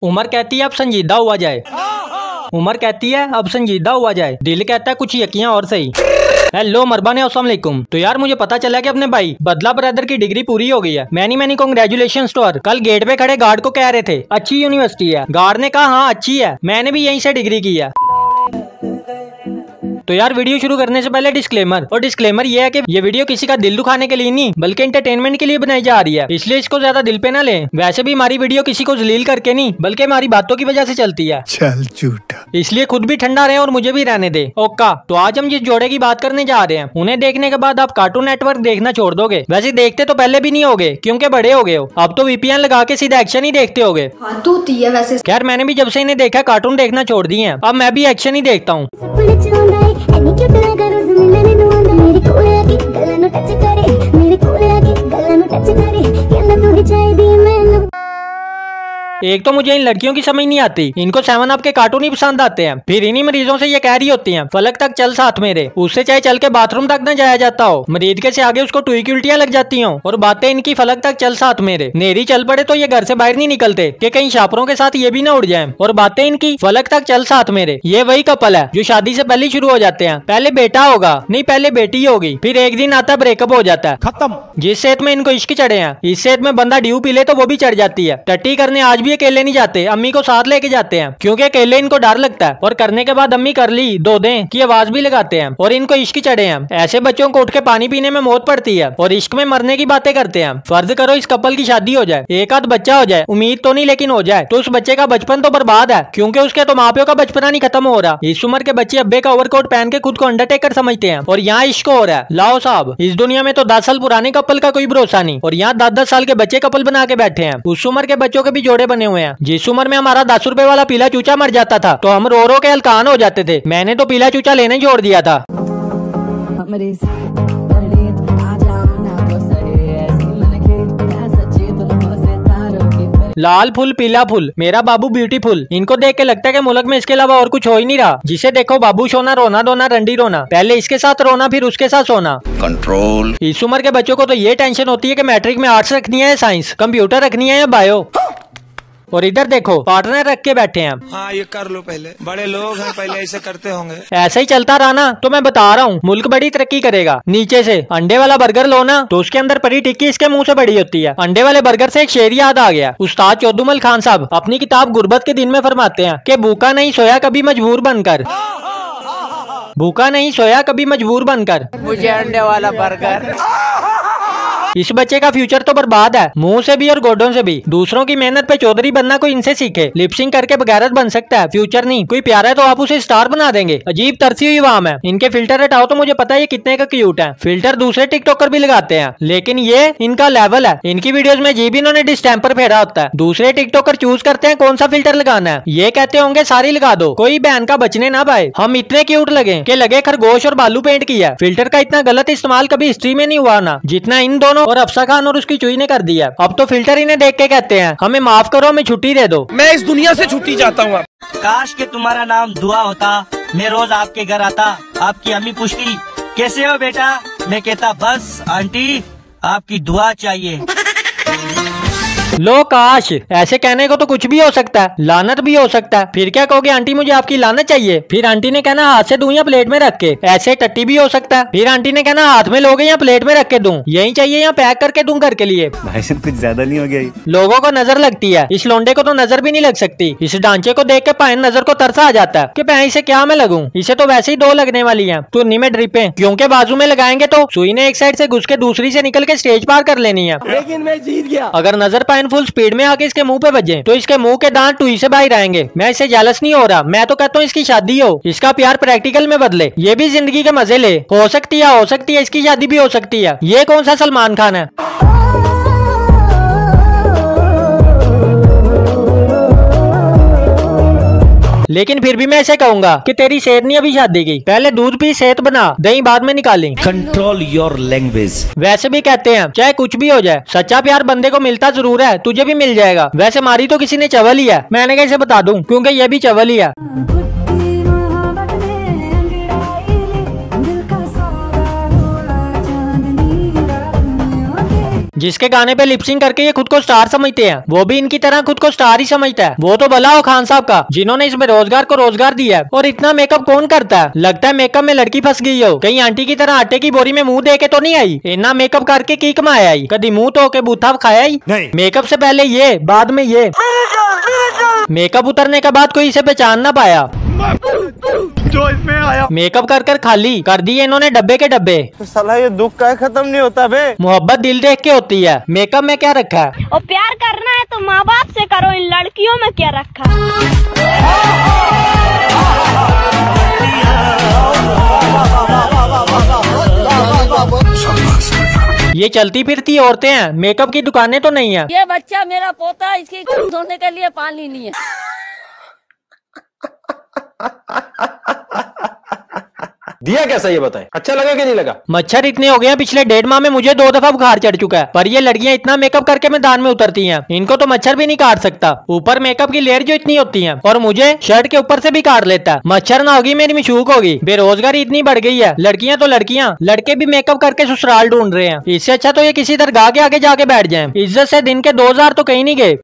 उमर कहती है अब संजीदा हुआ जाए। उमर कहती है अब संजीदा हुआ जाए। दिल कहता है कुछ यकियां और सही। हेलो मरबाने, अस्सलाम वालेकुम। तो यार मुझे पता चला कि अपने भाई बदला ब्रदर की डिग्री पूरी हो गई है। Many congratulations to her. कल गेट पे खड़े गार्ड को कह रहे थे अच्छी यूनिवर्सिटी है। गार्ड ने कहा हाँ अच्छी है, मैंने भी यहीं से डिग्री की है। तो यार वीडियो शुरू करने से पहले डिस्क्लेमर, और डिस्क्लेमर ये है कि ये वीडियो किसी का दिल दुखाने के लिए नहीं बल्कि एंटरटेनमेंट के लिए बनाई जा रही है, इसलिए इसको ज्यादा दिल पे ना लें। वैसे भी हमारी वीडियो किसी को जलील करके नहीं बल्कि हमारी बातों की वजह से चलती है। चल झूठा, इसलिए खुद भी ठंडा रहे और मुझे भी रहने दे। ओका। तो आज हम जिस जोड़े की बात करने जा रहे हैं उन्हें देखने के बाद आप कार्टून नेटवर्क देखना छोड़ दोगे। वैसे देखते तो पहले भी नहीं होगे क्योंकि बड़े हो गए हो। अब तो वीपीएन लगा के सीधा एक्शन ही देखते होगे। हाँ तू है वैसे। खैर मैंने भी जब से इन्हें देखा कार्टून देखना छोड़ दिए हैं। अब मैं भी एक्शन ही देखता हूँ। एक तो मुझे इन लड़कियों की समझ नहीं आती, इनको 7 अप के कार्टून ही पसंद आते हैं। फिर इन्हीं मरीजों से ये कह रही होती हैं फलक तक चल साथ मेरे, उससे चाहे चल के बाथरूम तक न जाया जाता हो, मरीज के से आगे उसको टुई की उल्टियां लग जाती हो। और बातें इनकी फलक तक चल साथ मेरे, नेरी चल पड़े तो ये घर से बाहर नहीं निकलते कि कहीं शापरों के साथ ये भी ना उड़ जाए। और बातें इनकी फलक तक चल साथ मेरे, ये वही कपल है जो शादी से पहले शुरू हो जाते हैं। पहले बेटा होगा, नहीं पहले बेटी होगी, फिर एक दिन आता ब्रेकअप हो जाता है, खत्म। जिस सेहत में इनको इश्क चढ़े हैं इस सेहत में बंदा ड्यू पी ले तो वो भी चढ़ जाती है। टट्टी करने आज भी अकेले नहीं जाते, अम्मी को साथ लेके जाते हैं क्योंकि अकेले इनको डर लगता है। और करने के बाद अम्मी कर ली दो दें की आवाज भी लगाते हैं। और इनको इश्क चढ़े हैं। ऐसे बच्चों को उठ के पानी पीने में मौत पड़ती है और इश्क में मरने की बातें करते हैं। फर्ज करो इस कपल की शादी हो जाए, एक आध बच्चा हो जाए, उम्मीद तो नहीं लेकिन हो जाए, तो उस बच्चे का बचपन तो बर्बाद है क्योंकि उसके तो माँ प्यों का बचपना नहीं खत्म हो रहा। इस उम्र के बच्चे अब्बे का ओवरकोट पहन के खुद को अंडरटेकर समझते हैं और यहाँ इश्क हो रहा है। लाओ साहब, इस दुनिया में तो 10 साल पुराने कपल का कोई भरोसा नहीं और यहाँ 10-10 साल के बच्चे कपल बना के बैठे हैं। उस उम्र के बच्चों के भी जोड़े बने हुए हैं। जिस उम्र में हमारा 10 रुपए वाला पीला चूचा मर जाता था तो हम रो रो के हलकान हो जाते थे। मैंने तो पीला चूचा लेने छोड़ दिया था। लाल फूल पीला फूल, मेरा बाबू ब्यूटीफुल। इनको देख के लगता है कि मुल्क में इसके अलावा और कुछ हो ही नहीं रहा। जिसे देखो बाबू सोना, रोना धोना, रंडी रोना, पहले इसके साथ रोना फिर उसके साथ सोना। कंट्रोल। इस उम्र के बच्चों को तो ये टेंशन होती है कि मैट्रिक में आर्ट्स रखनी है या साइंस, कंप्यूटर रखनी है या बायो। और इधर देखो पार्टनर रख के बैठे हैं। हाँ ये कर लो, पहले बड़े लोग हैं, पहले ऐसे करते होंगे। ऐसा ही चलता रहा ना तो मैं बता रहा हूँ मुल्क बड़ी तरक्की करेगा। नीचे से अंडे वाला बर्गर लो ना तो उसके अंदर परी टिक्की इसके मुंह से बड़ी होती है। अंडे वाले बर्गर से एक शेर याद आ गया। उस्ताद चौधुमल खान साहब अपनी किताब गुर्बत के दिन में फरमाते हैं कि भूखा नहीं सोया कभी मजबूर बनकर, भूखा नहीं सोया कभी मजबूर बनकर। मुझे अंडे वाला बर्गर। इस बच्चे का फ्यूचर तो बर्बाद है, मुंह से भी और गोडों से भी। दूसरों की मेहनत पे चौधरी बनना कोई इनसे सीखे। लिपसिंग करके बगैरत बन सकता है, फ्यूचर नहीं। कोई प्यारा है तो आप उसे स्टार बना देंगे। अजीब तरसी हुई वाम है। इनके फिल्टर हटाओ तो मुझे पता है ये कितने का क्यूट है। फिल्टर दूसरे टिकटॉकर भी लगाते हैं लेकिन ये इनका लेवल है। इनकी वीडियोस में जी भी इन्होंने डिस्टेम्पर फेरा होता है। दूसरे टिकटॉकर चूज करते हैं कौन सा फिल्टर लगाना है। ये कहते होंगे सारी लगा दो, कोई बहन का बचने ना पाए। हम इतने क्यूट लगे कि लगे खरगोश और बालू पेंट किया। फिल्टर का इतना गलत इस्तेमाल कभी हिस्ट्री में नहीं हुआ ना जितना इन दोनों और अफसा खान और उसकी चुई ने कर दिया। अब तो फिल्टर इन्हें देख के कहते हैं हमें माफ करो, हमें छुट्टी दे दो। मैं इस दुनिया से छुट्टी चाहता हूँ। काश के तुम्हारा नाम दुआ होता, मैं रोज आपके घर आता। आपकी अम्मी पूछती कैसे हो बेटा, मैं कहता बस आंटी आपकी दुआ चाहिए। लो काश, ऐसे कहने को तो कुछ भी हो सकता है, लानत भी हो सकता है। फिर क्या कहोगे आंटी मुझे आपकी लानत चाहिए। फिर आंटी ने कहना हाथ से दूं या प्लेट में रख के। ऐसे टट्टी भी हो सकता है। फिर आंटी ने कहना हाथ में लोगे या प्लेट में रख के दूं, यही चाहिए या पैक करके दूं घर के लिए। भाई कुछ ज्यादा नहीं हो गया? लोगों को नजर लगती है, इस लोंडे को तो नजर भी नहीं लग सकती। इस ढांचे को देख के पायन नजर को तरसा आ जाता है कि पैन से क्या मैं लगूं, इसे तो वैसे ही 2 लगने वाली है। तुरनी में ड्रिपें क्योंकि बाजू में लगाएंगे तो सुई ने एक साइड से घुस के दूसरी से निकल के स्टेज पार कर लेनी है। लेकिन मैं जीत गया। अगर नजर पायन फुल स्पीड में आके इसके मुंह पे बजे तो इसके मुंह के दांत टुई से बाहर आएंगे। मैं इससे जेलस नहीं हो रहा, मैं तो कहता हूँ इसकी शादी हो, इसका प्यार प्रैक्टिकल में बदले, ये भी जिंदगी के मजे ले। हो सकती है इसकी शादी भी हो सकती है। ये कौन सा सलमान खान है। लेकिन फिर भी मैं ऐसे कहूंगा कि तेरी सेहत नहीं अभी शादी की, पहले दूध पी सेहत बना, दही बाद में निकाली। Control your language. वैसे भी कहते हैं चाहे कुछ भी हो जाए सच्चा प्यार बंदे को मिलता जरूर है, तुझे भी मिल जाएगा। वैसे मारी तो किसी ने चवल ही है, मैंने कैसे बता दूं क्योंकि ये भी चवल ही है। जिसके गाने पे लिपसिंग करके ये खुद को स्टार समझते हैं, वो भी इनकी तरह खुद को स्टार ही समझता है। वो तो भला हो खान साहब का, जिन्होंने इस बेरोजगार को रोजगार दिया है। और इतना मेकअप कौन करता है? लगता है मेकअप में लड़की फंस गई हो, कहीं आंटी की तरह आटे की बोरी में मुंह दे के तो नहीं आई। इतना मेकअप करके की कमाया आई, कभी मुंह धो के बूथा खाया ही नहीं। मेकअप से पहले ये, बाद में ये। मेकअप उतरने के बाद कोई इसे पहचान ना पाया। जो इसमें आया मेकअप कर खाली कर दिए इन्होंने डब्बे के डब्बे। साला ये दुख का खत्म नहीं होता बे। मोहब्बत दिल देख के होती है, मेकअप में क्या रखा है? और प्यार करना है तो माँ बाप से करो, इन लड़कियों में क्या रखा है? ये चलती फिरती औरतें हैं, मेकअप की दुकानें तो नहीं है। ये बच्चा मेरा पोता, इसकी धोने के लिए पानी नहीं है। दिया कैसा ये बताएं, अच्छा लगा कि नहीं लगा? मच्छर इतने हो गए हैं, पिछले 1.5 माह में मुझे 2 दफा बुखार चढ़ चुका है, पर ये लड़कियां इतना मेकअप करके मैदान में उतरती हैं, इनको तो मच्छर भी नहीं काट सकता। ऊपर मेकअप की लेयर जो इतनी होती है, और मुझे शर्ट के ऊपर से भी काट लेता है। मच्छर ना होगी मेरी मिशूक होगी। बेरोजगारी इतनी बढ़ गई है, लड़कियां तो लड़कियां, लड़के भी मेकअप करके ससुराल ढूंढ रहे हैं। इससे अच्छा तो ये किसी दरगाह के आगे जाके बैठ जाए। इज्जत से दिन के 2000 तो कहीं नहीं गए।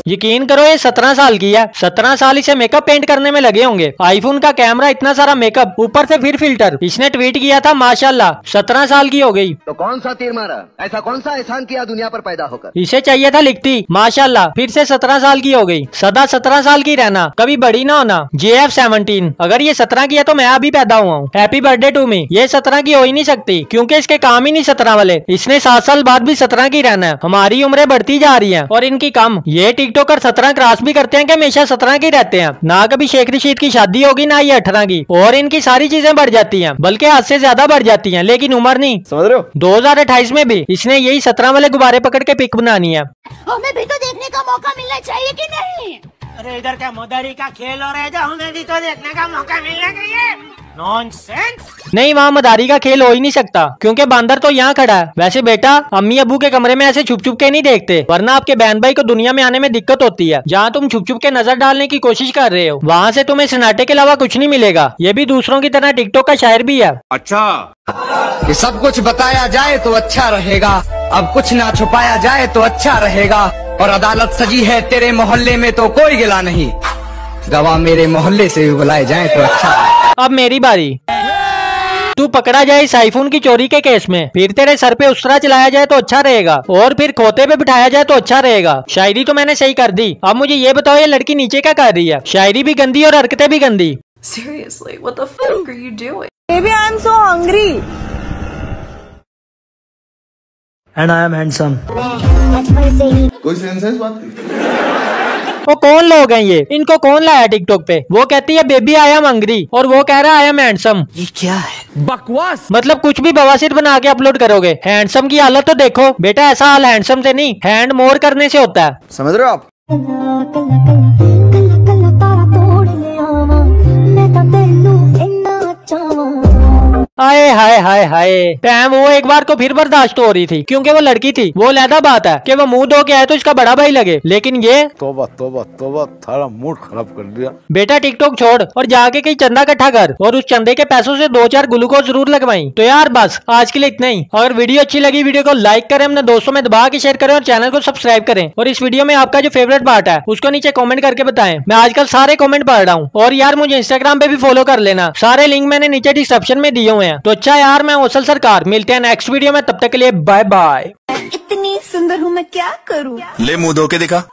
यकीन करो ये 17 साल की है, 17 साल इसे मेकअप पेंट करने में लगे होंगे। आईफोन का कैमरा, इतना सारा मेकअप, ऊपर से फिर फिल्टर। इसने ट्वीट किया था माशाल्लाह 17 साल की हो गई। तो कौन सा तीर मारा, ऐसा कौन सा एहसान किया दुनिया पर पैदा होकर? इसे चाहिए था लिखती माशाल्लाह, फिर से 17 साल की हो गई। सदा 17 साल की रहना, कभी बड़ी ना होना। JF17 अगर ये 17 की है तो मैं अभी पैदा हुआ हूँ। Happy birthday to me. ये 17 की हो ही नहीं सकती, क्योंकि इसके काम ही नहीं 17 वाले। इसने 7 साल बाद भी 17 की रहना है। हमारी उम्रें बढ़ती जा रही है और इनकी कम। ये टिकटॉकर 17 क्रॉस भी करते हैं कि हमेशा 17 की रहते हैं। ना कभी शेख रशीद की शादी होगी, ना ये 18 की। और इनकी सारी चीजें बढ़ जाती हैं, बल्कि हद से ज्यादा बढ़ जाती हैं, लेकिन उम्र नहीं। समझ रहे हो? 2028 में भी इसने यही 17 वाले गुब्बारे पकड़ के पिक बनानी है। हमें भी तो देखने का मौका मिलना चाहिए कि नहीं? अरे इधर क्या मदारी का खेल हो रहा है, हमें भी तो देखने का मौका मिलना चाहिए। नॉनसेंस। नहीं, वहाँ मदारी का खेल हो ही नहीं सकता, क्योंकि बांदर तो यहाँ खड़ा है। वैसे बेटा, अम्मी अबू के कमरे में ऐसे छुप छुप के नहीं देखते, वरना आपके बहन भाई को दुनिया में आने में दिक्कत होती है। जहाँ तुम छुप छुप के नजर डालने की कोशिश कर रहे हो, वहाँ से तुम्हें सन्नाटे के अलावा कुछ नहीं मिलेगा। ये भी दूसरों की तरह टिकटॉक का शायर भी है। अच्छा, कि सब कुछ बताया जाए तो अच्छा रहेगा, अब कुछ ना छुपाया जाए तो अच्छा रहेगा। और अदालत सजी है तेरे मोहल्ले में तो कोई गिला नहीं, गवाह मेरे मोहल्ले से भी बुलाए जाए तो अच्छा। अब मेरी बारी। तू पकड़ा जाए इस आईफोन की चोरी के केस में, फिर तेरे सर पे उसरा चलाया जाए तो अच्छा रहेगा, और फिर खोते पे बिठाया जाए तो अच्छा रहेगा। शायरी तो मैंने सही कर दी। अब मुझे ये बताओ, ये लड़की नीचे क्या कर रही है? शायरी भी गंदी और हरकतें भी गंदी। Seriously, what the fuck are you doing? Baby, I am so hungry. And I am handsome. कोई सेंस है इस बात की? वो कौन लोग हैं ये? इनको कौन लाया टिकटॉक पे? वो कहती है बेबी आई एम हंग्री, और वो कह रहा है आई एम हैंडसम। ये क्या है? बकवास। मतलब कुछ भी बवासीर बना के अपलोड करोगे। हैंडसम की हालत तो देखो बेटा, ऐसा हाल हैंडसम से नहीं, हैंड मोर करने से होता है। समझ रहे हो आप? आए हाय हाय हाय, टाइम वो एक बार को फिर बर्दाश्त हो रही थी, क्योंकि वो लड़की थी। वो लहदा बात है कि वो मुंह धो के आए तो इसका बड़ा भाई लगे, लेकिन ये तोबा तोबा तोबा, थारा मूड खराब कर दिया। बेटा टिकटॉक छोड़ और जाके कहीं चंदा इकट्ठा कर, और उस चंदे के पैसों से 2-4 ग्लूकोज जरूर लगवाई। तो यार बस आज के लिए इतना ही। अगर वीडियो अच्छी लगी, वीडियो को लाइक करें, अपने दोस्तों में दबा के शेयर करें, और चैनल को सब्सक्राइब करें। और इस वीडियो में आपका जो फेवरेट पार्ट है उसको नीचे कॉमेंट करके बताएं। मैं आजकल सारे कॉमेंट पढ़ रहा हूँ। और यार मुझे इंस्टाग्राम पे भी फॉलो कर लेना, सारे लिंक मैंने नीचे डिस्क्रिप्शन में दिए हुए हैं। तो अच्छा यार, मैं ओसल सरकार, मिलते हैं नेक्स्ट वीडियो में, तब तक के लिए बाय बाय। इतनी सुंदर हूँ मैं, क्या करूँ? ले मुंह धो के दिखा।